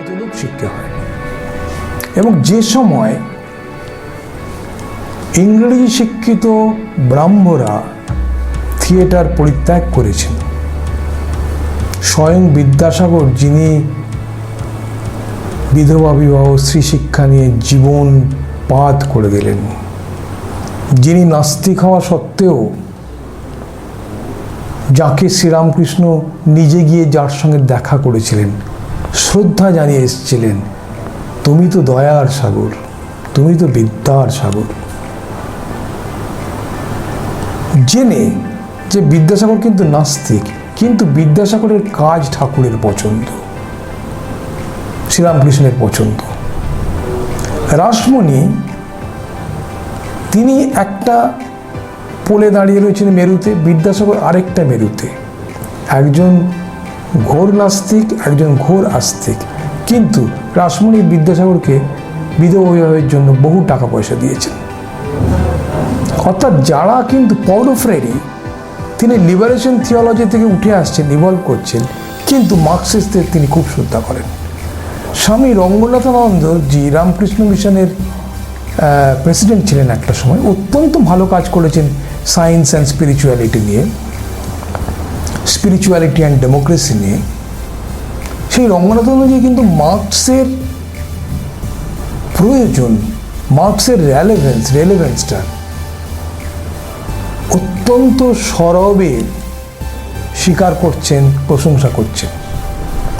বিদ্যুলোক শিক্ষা হয়। এবং যে সময় ইংরেজি শিক্ষিত ব্রাহ্মরা থিয়েটার পরিত্যাগ করেছেন, স্বয়ং বিদ্যাসাগর, যিনি বিধবা বিবাহ স্ত্রী শিক্ষা নিয়ে জীবন পাত করে দিলেন, যিনি নাস্তিক হওয়া সত্ত্বেও যাকে শ্রীরামকৃষ্ণ নিজে গিয়ে যার সঙ্গে দেখা করেছিলেন, শ্রদ্ধা জানিয়ে এসেছিলেন, তুমি তো দয়ার সাগর, তুমি তো বিদ্যার সাগর, জেনে যে বিদ্যাসাগর কিন্তু নাস্তিক, কিন্তু বিদ্যাসাগরের কাজ ঠাকুরের পছন্দ, শ্রীরামকৃষ্ণের পছন্দ। রাসমণি তিনি একটা পোলে দাঁড়িয়ে রয়েছেন মেরুতে, বিদ্যাসাগর আরেকটা মেরুতে, একজন ঘোর নাস্তিক, একজন ঘোর আস্তিক। কিন্তু রাসমণি বিদ্যাসাগরকে বিধবা বিবাহের জন্য বহু টাকা পয়সা দিয়েছেন। অর্থাৎ যারা কিন্তু পৌরফ্রেরি, তিনি লিবারেশন থিওলজি থেকে উঠে আসছেন, ইভলভ করছেন, কিন্তু মার্কসিস্টদের তিনি খুব শ্রদ্ধা করেন। স্বামী রঙ্গনাথানন্দজি রামকৃষ্ণ মিশনের প্রেসিডেন্ট ছিলেন একটা সময়, অত্যন্ত ভালো কাজ করেছেন সায়েন্স অ্যান্ড স্পিরিচুয়ালিটি নিয়ে, স্পিরিচুয়ালিটি অ্যান্ড ডেমোক্রেসি নিয়ে। সেই রঙ্গনাথানন্দজি কিন্তু মার্কসের প্রয়োজন, মার্কসের রেলেভেন্সটা অত্যন্ত সরবে স্বীকার করছেন, প্রশংসা করছেন।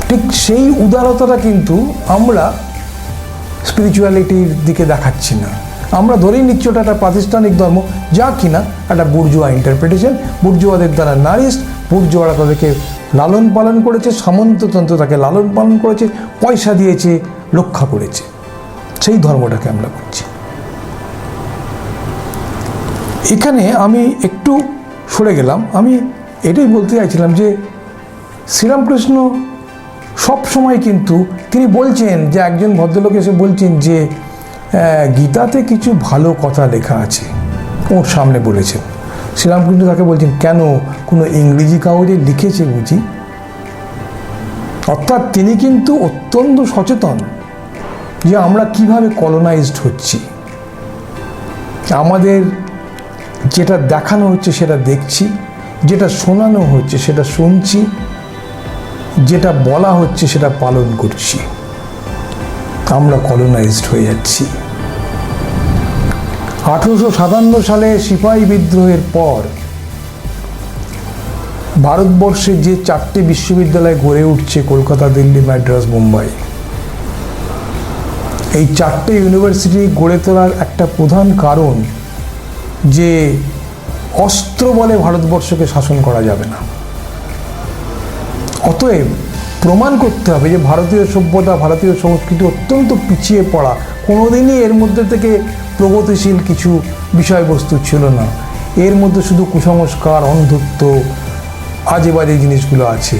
ঠিক সেই উদারতাটা কিন্তু আমরা স্পিরিচুয়ালিটির দিকে দেখাচ্ছি না। আমরা ধরেই নিচ্ছি ওটা একটা প্রাতিষ্ঠানিক ধর্ম, যা কিনা একটা বুর্জোয়া ইন্টারপ্রিটেশন। বুর্জোয়াদের দ্বারা নারিস্ট, বুর্জোয়ারা তাদেরকে লালন পালন করেছে, সামন্ততন্ত্র তাকে লালন পালন করেছে, পয়সা দিয়েছে, রক্ষা করেছে। সেই ধর্মটাকে আমরা করছি। এখানে আমি একটু সরে গেলাম। আমি এটাই বলতে চাইছিলাম যে শ্রীরামকৃষ্ণ সব সময় কিন্তু তিনি বলছেন যে, একজন ভদ্রলোক এসে বলছেন যে গীতাতে কিছু ভালো কথা লেখা আছে, ওর সামনে বলেছেন। শ্রীরামকৃষ্ণ তাকে বলছেন, কেন, কোনো ইংরেজি কাগজে লিখেছে বুঝি? অর্থাৎ তিনি কিন্তু অত্যন্ত সচেতন যে আমরা কিভাবে কলোনাইজড হচ্ছি, আমাদের যেটা দেখানো হচ্ছে সেটা দেখছি, যেটা শোনানো হচ্ছে সেটা শুনছি, যেটা বলা হচ্ছে সেটা পালন করছি, আমরা কলোনাইজড হয়ে যাচ্ছি। 1857 সালে সিপাহী বিদ্রোহের পর ভারতবর্ষে যে 4টে বিশ্ববিদ্যালয় গড়ে উঠছে, কলকাতা, দিল্লি, মাদ্রাজ, মুম্বাই, এই 4টে ইউনিভার্সিটি গড়ে তোলার একটা প্রধান কারণ যে অস্ত্র বলে ভারতবর্ষকে শাসন করা যাবে না। অতএব প্রমাণ করতে হবে যে ভারতীয় সভ্যতা, ভারতীয় সংস্কৃতি অত্যন্ত পিছিয়ে পড়া, কোনোদিনই এর মধ্যে থেকে প্রগতিশীল কিছু বিষয়বস্তু ছিল না। এর মধ্যে শুধু কুসংস্কার, অন্ধত্ব, আজে বাজে জিনিসগুলো আছে।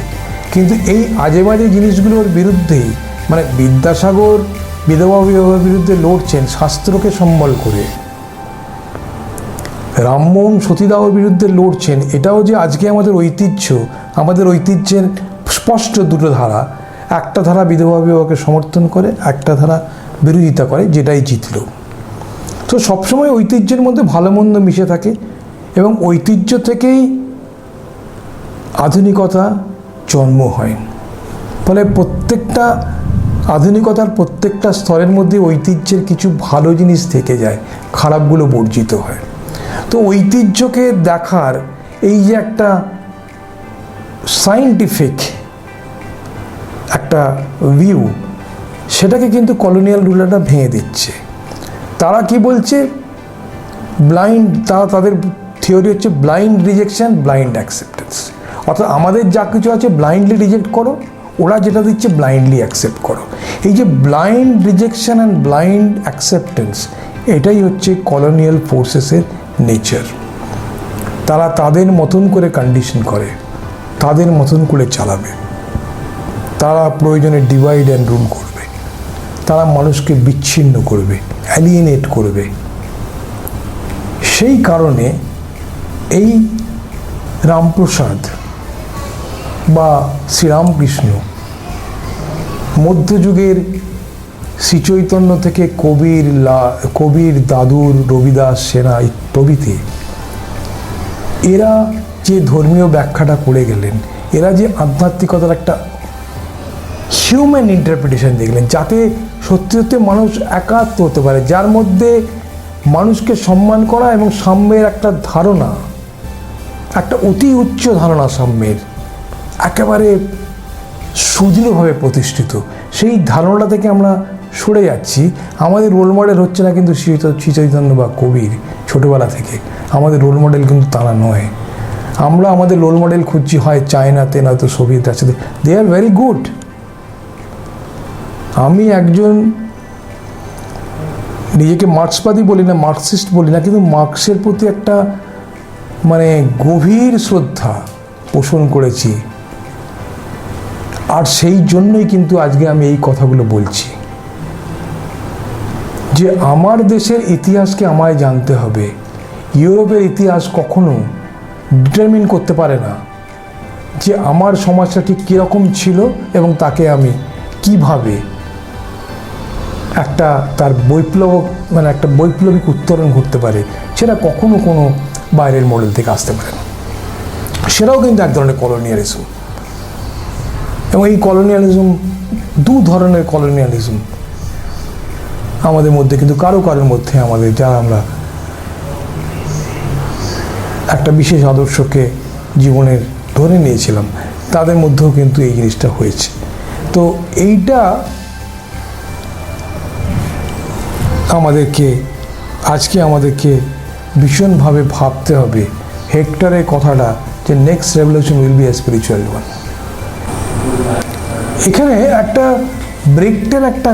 কিন্তু এই আজে বাজে জিনিসগুলোর বিরুদ্ধেই, মানে বিদ্যাসাগর বিধবা বিবাহের বিরুদ্ধে লড়ছেন শাস্ত্রকে সম্বল করে, রামমোহন সতীদাহর বিরুদ্ধে লড়ছেন। এটাও যে আজকে আমাদের ঐতিহ্য, আমাদের ঐতিহ্যের স্পষ্ট দুটো ধারা, একটা ধারা বিধবা বিবাহকে সমর্থন করে, একটা ধারা বিরোধিতা করে, যেটাই জিতল। তো সবসময় ঐতিহ্যের মধ্যে ভালো মন্দ মিশে থাকে এবং ঐতিহ্য থেকেই আধুনিকতা জন্ম হয়। ফলে প্রত্যেকটা আধুনিকতার প্রত্যেকটা স্তরের মধ্যে ঐতিহ্যের কিছু ভালো জিনিস থেকে যায়, খারাপগুলো বর্জিত হয়। তো ঐতিহ্যকে দেখার এই যে একটা সায়েন্টিফিক একটা ভিউ, সেটাকে কিন্তু কলোনিয়াল রুলাররা ভেঙে দিচ্ছে। তারা কি বলছে, ব্লাইন্ড, তাদের থিওরি হচ্ছে ব্লাইন্ড রিজেকশন, ব্লাইন্ড অ্যাকসেপ্টেন্স। অর্থাৎ আমাদের যা কিছু আছে ব্লাইন্ডলি রিজেক্ট করো, ওরা যেটা দিচ্ছে ব্লাইন্ডলি অ্যাকসেপ্ট করো। এই যে blind rejection and blind acceptance, এটাই হচ্ছে কলোনিয়াল ফোর্সেসের নেচার। তারা তাদের মতন করে কন্ডিশন করে, তাদের মতন করে চালাবে। তারা প্রয়োজনে ডিভাইড অ্যান্ড রুল করবে, তারা মানুষকে বিচ্ছিন্ন করবে, অ্যালিয়েনেট করবে। সেই কারণে এই রামপ্রসাদ বা শ্রীরামকৃষ্ণ মধ্যযুগের শ্রীচৈতন্য থেকে কবির, দাদুর, রবিদাস, সেনা প্রভৃতি, এরা যে ধর্মীয় ব্যাখ্যাটা করে গেলেন, এরা যে আধ্যাত্মিকতার একটা হিউম্যান ইন্টারপ্রিটেশন দেখলেন, যাতে সত্যি সত্যি মানুষ একাত্ম হতে পারে, যার মধ্যে মানুষকে সম্মান করা এবং সাম্যের একটা ধারণা, একটা অতি উচ্চ ধারণা সাম্যের, একেবারে সুদৃঢ়ভাবে প্রতিষ্ঠিত, সেই ধারণা থেকে আমরা সরে যাচ্ছি। আমাদের রোল মডেল হচ্ছে না কিন্তু শ্রী চৈতন্য বা কবির, ছোটোবেলা থেকে আমাদের রোল মডেল কিন্তু তারা নয়। আমরা আমাদের রোল মডেল খুঁজছি হয় চায়নাতে, নয়তো সোভিয়েত রাশিয়াতে। They are very good. আমি একজন নিজেকে মার্ক্সবাদী বলি না, মার্কসিস্ট বলি না, কিন্তু মার্ক্সের প্রতি একটা মানে গভীর শ্রদ্ধা পোষণ করেছি, আর সেই জন্যই কিন্তু আজকে আমি এই কথাগুলো বলছি যে আমার দেশের ইতিহাসকে আমায় জানতে হবে। ইউরোপের ইতিহাস কখনো ডিটারমিন করতে পারে না যে আমার সমাজটা ঠিক কীরকম ছিল এবং তাকে আমি কিভাবে একটা তার একটা বৈপ্লবিক উত্তরণ ঘটতে পারে, সেটা কখনো কোনো বাইরের মডেল থেকে আসতে পারে না। সেটাও কিন্তু এক ধরনের কলোনিয়ালিজম, এবং এই কলোনিয়ালিজম, দু ধরনের কলোনিয়ালিজম আমাদের মধ্যে কিন্তু কারোর মধ্যে, আমাদের যারা আমরা একটা বিশেষ আদর্শকে জীবনের ধরে নিয়েছিলাম, তাদের মধ্যেও কিন্তু এই জিনিসটা হয়েছে। তো এইটা আমাদেরকে ভীষণভাবে ভাবতে হবে। হেক্টরের কথাটা, যে next revolution will B A spiritual one. এখানে একটা ব্রেকটের একটা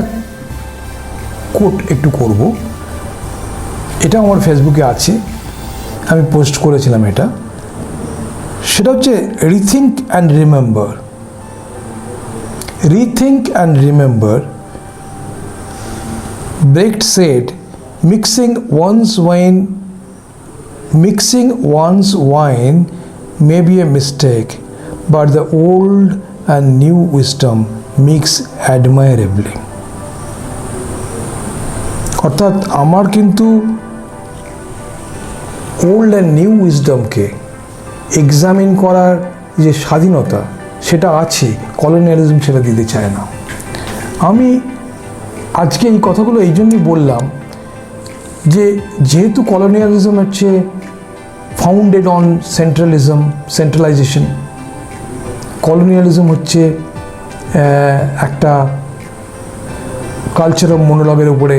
কোট একটু করব, এটা আমার ফেসবুকে আছে, আমি পোস্ট করেছিলাম এটা। সেটা হচ্ছে rethink and remember. Rethink and remember, Brecht said, mixing one's wine may be a mistake, but the old and new wisdom mix admirably. অর্থাৎ আমার কিন্তু ওল্ড অ্যান্ড নিউ উইজডমকে এক্সামিন করার যে স্বাধীনতা, সেটা আছে, কলোনিয়ালিজম সেটা দিতে চায় না। আমি আজকে এই কথাগুলো এই জন্যই বললাম যে যেহেতু কলোনিয়ালিজম হচ্ছে ফাউন্ডেড অন সেন্ট্রালাইজেশন, কলোনিয়ালিজম হচ্ছে একটা কালচার অফ মনোলগের উপরে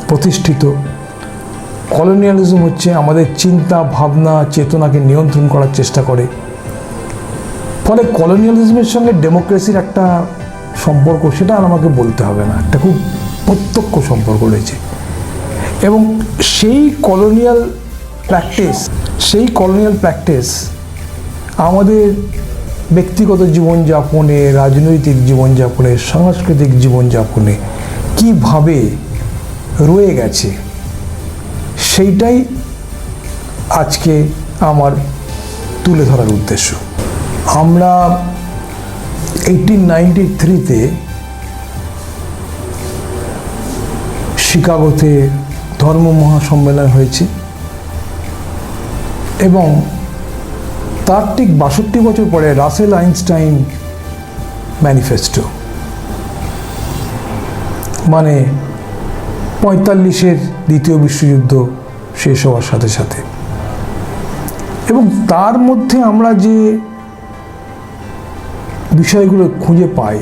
প্রতিষ্ঠিত, কলোনিয়ালিজম হচ্ছে আমাদের চিন্তা, ভাবনা, চেতনাকে নিয়ন্ত্রণ করার চেষ্টা করে। ফলে কলোনিয়ালিজমের সঙ্গে ডেমোক্রেসির একটা সম্পর্ক, সেটা আর আমাকে বলতে হবে না, একটা খুব প্রত্যক্ষ সম্পর্ক রয়েছে। এবং সেই কলোনিয়াল প্র্যাকটিস আমাদের ব্যক্তিগত জীবনযাপনে, রাজনৈতিক জীবনযাপনে, সাংস্কৃতিক জীবনযাপনে কীভাবে রয়ে গেছে, সেইটাই আজকে আমার তুলে ধরার উদ্দেশ্য। আমরা 1893-তে শিকাগোতে ধর্ম মহাসম্মেলন হয়েছে, এবং তার ঠিক 62 বছর পরে রাসেল আইনস্টাইন ম্যানিফেস্টো, মানে 45-এর দ্বিতীয় বিশ্বযুদ্ধ শেষ হওয়ার সাথে সাথে। এবং তার মধ্যে আমরা যে বিষয়গুলো খুঁজে পাই,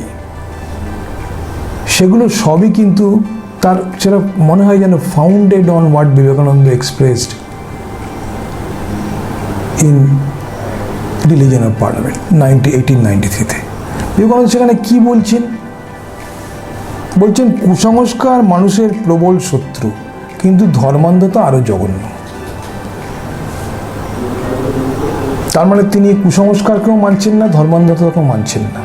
সেগুলো সবই কিন্তু সেটা মনে হয় যেন founded on what Vivekananda expressed in religion of parliament 1893-তে। বিবেকানন্দ সেখানে কি বলছেন? কুসংস্কার মানুষের প্রবল শত্রু, কিন্তু ধর্মান্ধতা আরও জঘন্য। তার মানে তিনি কুসংস্কারকেও মানছেন না, ধর্মান্ধতাকেও মানছেন না।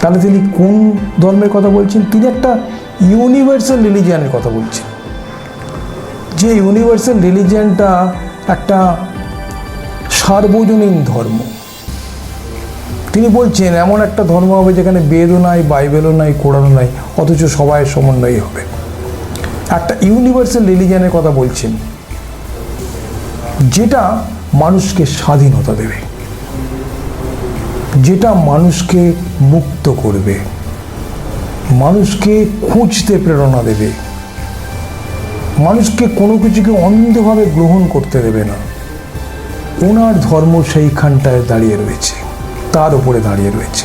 তাহলে তিনি কোন ধর্মের কথা বলছেন? তিনি একটা ইউনিভার্সাল রিলিজিয়ানের কথা বলছেন, যে ইউনিভার্সাল রিলিজিয়ানটা একটা সার্বজনীন ধর্ম। তিনি বলছেন এমন একটা ধর্ম হবে যেখানে বেদও নাই, বাইবেলও নাই, কোরআনও নাই, অথচ সবাই সমন্বয়ই হবে। একটা ইউনিভার্সাল রিলিজিয়নের কথা বলছেন, যেটা মানুষকে স্বাধীনতা দেবে, যেটা মানুষকে মুক্ত করবে, মানুষকে খুঁজতে প্রেরণা দেবে, মানুষকে কোনো কিছুকে অন্ধভাবে গ্রহণ করতে দেবে না। ওনার ধর্ম সেইখানটায় দাঁড়িয়ে রয়েছে, তার উপরে দাঁড়িয়ে রয়েছে।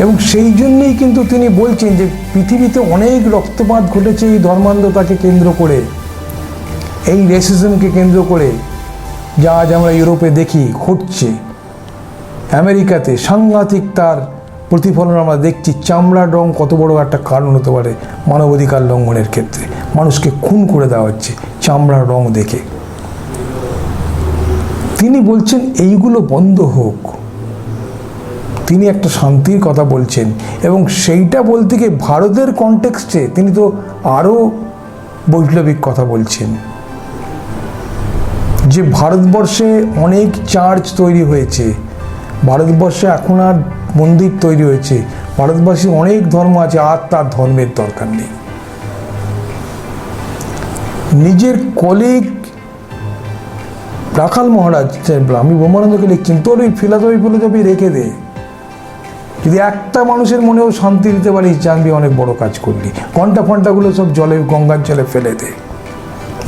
এবং সেই জন্যই কিন্তু তিনি বলছেন যে পৃথিবীতে অনেক রক্তপাত ঘটেছে এই ধর্মান্ধতাকে কেন্দ্র করে, এই রেসিজমকে কেন্দ্র করে, যা আজ আমরা ইউরোপে দেখি ঘটছে, আমেরিকাতে সাংঘাতিক তার প্রতিফলন আমরা দেখছি। চামড়ার রং কত বড় একটা কারণ হতে পারে মানবাধিকার লঙ্ঘনের ক্ষেত্রে, মানুষকে খুন করে দেওয়া হচ্ছে চামড়ার রং দেখে। তিনি বলছেন এইগুলো বন্ধ হোক, তিনি একটা শান্তির কথা বলছেন। এবং সেইটা বলতে গিয়ে ভারতের কনটেক্সটে তিনি তো আরও বৈপ্লবিক কথা বলছেন, যে ভারতবর্ষে অনেক চার্চ তৈরি হয়েছে, ভারতবর্ষে এখন আর মন্দির তৈরি হয়েছে, ভারতবর্ষে অনেক ধর্ম আছে, আর তার ধর্মের দরকার নেই। নিজের কলিগ রাখাল মহারাজ, আমি ব্রহ্মানন্দকে লিখছেন, তোর ওই ফিলোসফি রেখে দে, যদি একটা মানুষের মনেও শান্তি দিতে পারিস জানবি অনেক বড় কাজ করলি। ঘন্টাগুলো সব জলে, গঙ্গার জলে ফেলে দে,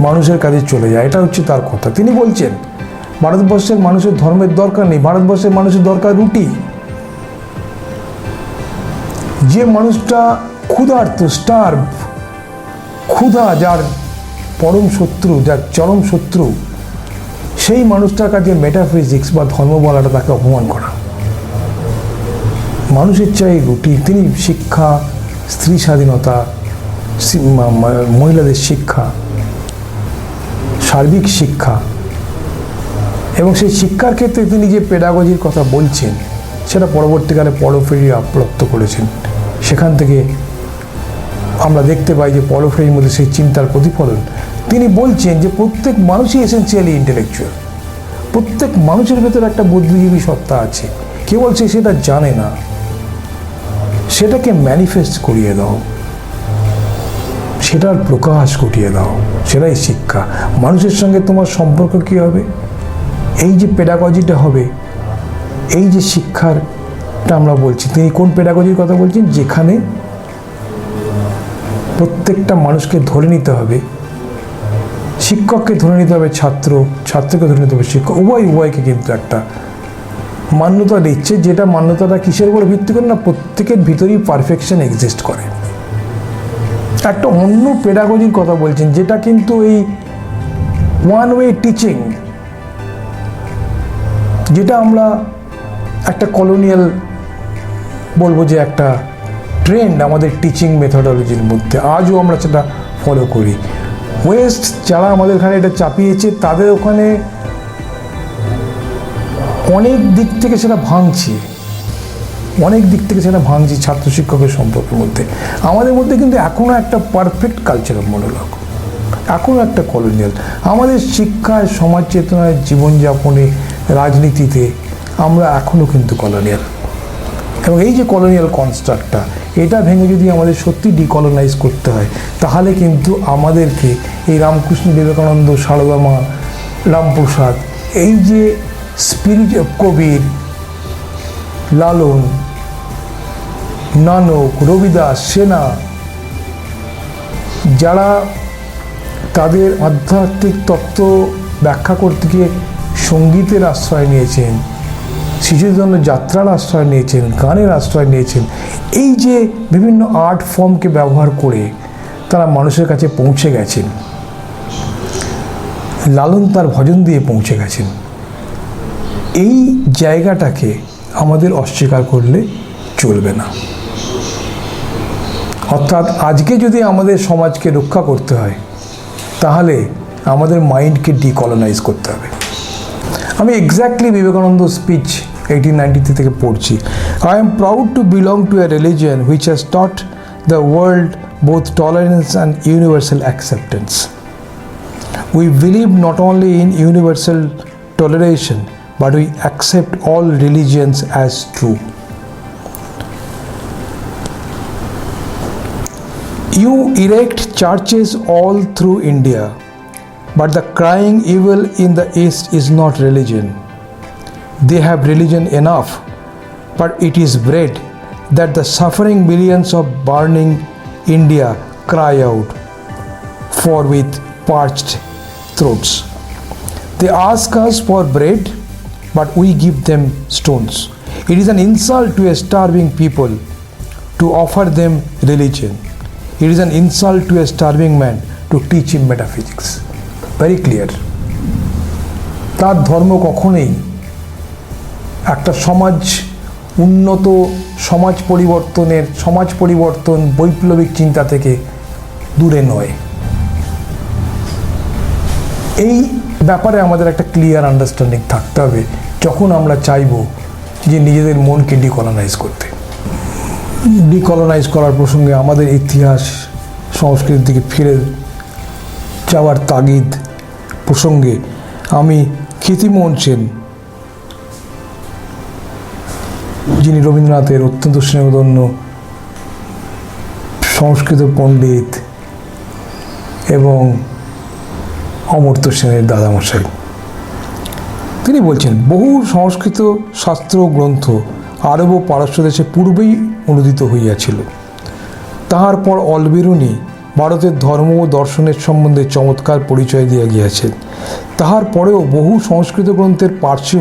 মানুষের কাজে চলে যায়। এটা হচ্ছে তার কথা। তিনি বলছেন ভারতবর্ষের মানুষের ধর্মের দরকার নেই, ভারতবর্ষের মানুষের দরকার রুটি। যে মানুষটা ক্ষুধার্ত, স্টার্ভ, ক্ষুধা যার পরম শত্রু, যার চরম শত্রু, সেই মানুষটার কাছে মেটাফিজিক্স বা ধর্ম বলাটা তাকে অপমান করা। মানুষের চাই রুটি। তিনি শিক্ষা, স্ত্রী স্বাধীনতা, মহিলাদের শিক্ষা, সার্বিক শিক্ষা, এবং সেই শিক্ষার ক্ষেত্রে তিনি যে পেডাগজির কথা বলছেন সেটা পরবর্তীকালে পলো ফ্রেরি আপ্রাপ্ত করেছেন। সেখান থেকে আমরা দেখতে পাই যে পলো ফ্রেরির মধ্যে সেই চিন্তার প্রতিফলন। তিনি বলছেন যে প্রত্যেক মানুষই এসেন্সিয়ালি ইন্টেলেকচুয়াল, প্রত্যেক মানুষের ভেতরে একটা বুদ্ধিজীবী সত্তা আছে, কেবল সে সেটা জানে না। সেটাকে ম্যানিফেস্ট করিয়ে দাও, সেটার প্রকাশ ঘটিয়ে দাও, সেটাই শিক্ষা। মানুষের সঙ্গে তোমার সম্পর্ক কী হবে, এই যে পেডাগজিটা হবে, এই যে শিক্ষারটা আমরা বলছি, তিনি কোন পেডাগজির কথা বলছেন, যেখানে প্রত্যেকটা মানুষকে ধরে নিতে হবে, শিক্ষককে ধরে নিতে হবে ছাত্র, ছাত্রকে ধরে নিতে হবে শিক্ষক, উভয়কে কিন্তু একটা মান্যতা দিচ্ছে, যেটা মান্যতাটা কিসের উপর ভিত্তি করে না, প্রত্যেকের ভিতরেই পারফেকশন এক্সিস্ট করে। একটা অন্য পেডাগজির কথা বলছেন, যেটা কিন্তু এই ওয়ান ওয়ে টিচিং, যেটা আমরা একটা কলোনিয়াল বলবো যে একটা ট্রেন্ড আমাদের টিচিং মেথডোলজির মধ্যে, আজও আমরা সেটা ফলো করি। ওয়েস্ট যারা আমাদের এখানে এটা চাপিয়েছে, তাদের ওখানে অনেক দিক থেকে সেটা ভাঙছি, ছাত্র শিক্ষকের সম্পর্কের মধ্যে। আমাদের মধ্যে কিন্তু এখনও একটা পারফেক্ট কালচারাল মনোলগ, এখনও একটা কলোনিয়াল। আমাদের শিক্ষায়, সমাজ চেতনায়, জীবনযাপনে, রাজনীতিতে আমরা এখনও কিন্তু কলোনিয়াল। এবং এই যে কলোনিয়াল কনস্ট্রাক্টটা, এটা ভেঙে যদি আমাদের সত্যি ডিকলোনাইজ করতে হয়, তাহলে কিন্তু আমাদেরকে এই রামকৃষ্ণ, বিবেকানন্দ, সারদা মা, রামপ্রসাদ, এই যে স্পিরিচুয়াল কবির, লালন, নানক, রবিদাস, সেনা, যারা তাদের আধ্যাত্মিক তত্ত্ব ব্যাখ্যা করতে গিয়ে সঙ্গীতের আশ্রয় নিয়েছেন, শিশুজন্য যাত্রার আশ্রয় নিয়েছেন, গানের আশ্রয় নিয়েছেন, এই যে বিভিন্ন আর্ট ফর্মকে ব্যবহার করে তারা মানুষের কাছে পৌঁছে গেছেন। লালন তার ভজন দিয়ে পৌঁছে গেছেন। এই জায়গাটাকে আমাদের অস্বীকার করলে চলবে না। অর্থাৎ আজকে যদি আমাদের সমাজকে রক্ষা করতে হয়, তাহলে আমাদের মাইন্ডকে ডিকলোনাইজ করতে হবে। আমি এক্স্যাক্টলি বিবেকানন্দ স্পিচ 1893 থেকে পড়ছি। I am proud to belong to A religion which has taught the world both tolerance and universal acceptance. We believe not only in universal toleration but we accept all religions as true. You erect churches all through India, but the crying evil in the East is not religion. They have religion enough, but it is bread that the suffering millions of burning India cry out for with parched throats. They ask us for bread, but we give them stones. It is an insult to a starving people to offer them religion. It is an insult to a starving man to teach him metaphysics. Very clear. তার ধর্ম কখনোই একটা উন্নত সমাজ পরিবর্তন বৈপ্লবিক চিন্তা থেকে দূরে নয়। এই ব্যাপারে আমাদের একটা ক্লিয়ার আন্ডারস্ট্যান্ডিং থাকতে হবে যখন আমরা চাইব যে নিজেদের মনকে ডিকলোনাইজ করতে। ডিকলোনাইজ করার প্রসঙ্গে আমাদের ইতিহাস সংস্কৃতির দিকে ফিরে যাওয়ার তাগিদ প্রসঙ্গে আমি খ্যাতিমোহন সেন, যিনি রবীন্দ্রনাথের অত্যন্ত স্নেহধন্য সংস্কৃত পণ্ডিত এবং অমর্ত্য সেনের দাদামশাই, তিনি বলছেন বহু সংস্কৃত শাস্ত্র গ্রন্থ আরব ও পারস্য দেশে পূর্বেই অনুদিত হইয়াছিল। তাহার পর অলবেরুনি ভারতের ধর্ম ও দর্শনের সম্বন্ধে চমৎকার পরিচয় দিয়া গিয়াছেন। তাহার পরেও বহু সংস্কৃত গ্রন্থের পার্সি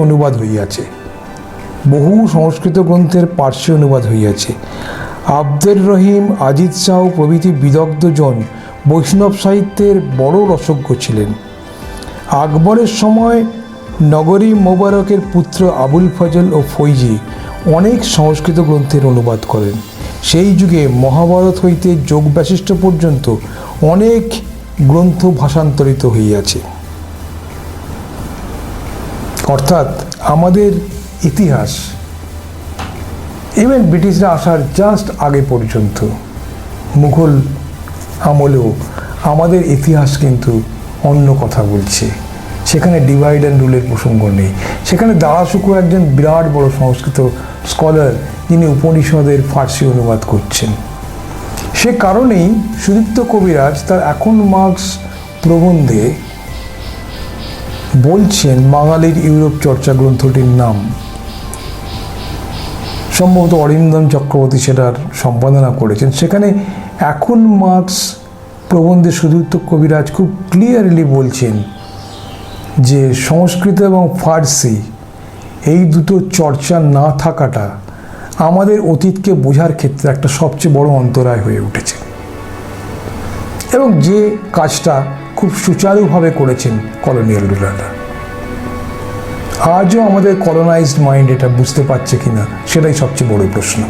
অনুবাদ হইয়াছে। আব্দের রহিম, আজিজ শাহ প্রভৃতি বিদগ্ধজন বৈষ্ণব সাহিত্যের বড় রসজ্ঞ ছিলেন। আকবরের সময় নগরী মোবারকের পুত্র আবুল ফজল ও ফৈজি অনেক সংস্কৃত গ্রন্থের অনুবাদ করেন। সেই যুগে মহাভারত হইতে যোগ বশিষ্ঠ পর্যন্ত অনেক গ্রন্থ ভাষান্তরিত হইয়াছে। অর্থাৎ আমাদের ইতিহাস ইভেন ব্রিটিশরা আসার জাস্ট আগে পর্যন্ত মুঘল আমলেও আমাদের ইতিহাস কিন্তু অন্য কথা বলছে। সেখানে ডিভাইড অ্যান্ড রুলের প্রসঙ্গ নেই। সেখানে দারাশুকো একজন বিরাট বড় সংস্কৃত স্কলার, যিনি উপনিষদের ফার্সি অনুবাদ করছেন। সে কারণেই সুদীপ্ত কবিরাজ তার এখন মার্কস প্রবন্ধে বলছেন বাঙালির ইউরোপ চর্চা গ্রন্থটির নাম। সম্ভবত অরিন্দম চক্রবর্তী সেটার সম্পাদনা করেছেন। সেখানে এখন মার্কস প্রবন্ধে সুদীপ্ত কবিরাজ খুব ক্লিয়ারলি বলছেন যে সংস্কৃত এবং ফার্সি এই দুটো চর্চা না থাকাটা আমাদের অতীতকে বোঝার ক্ষেত্রে একটা সবচেয়ে বড় অন্তরায় হয়ে উঠেছে, এবং যে কাজটা খুব সুচারুভাবে করেছেন কলোনিয়াল রুলাররা। আজও আমাদের কলোনাইজড মাইন্ড এটা বুঝতে পারছে কিনা সেটাই সবচেয়ে বড় প্রশ্ন।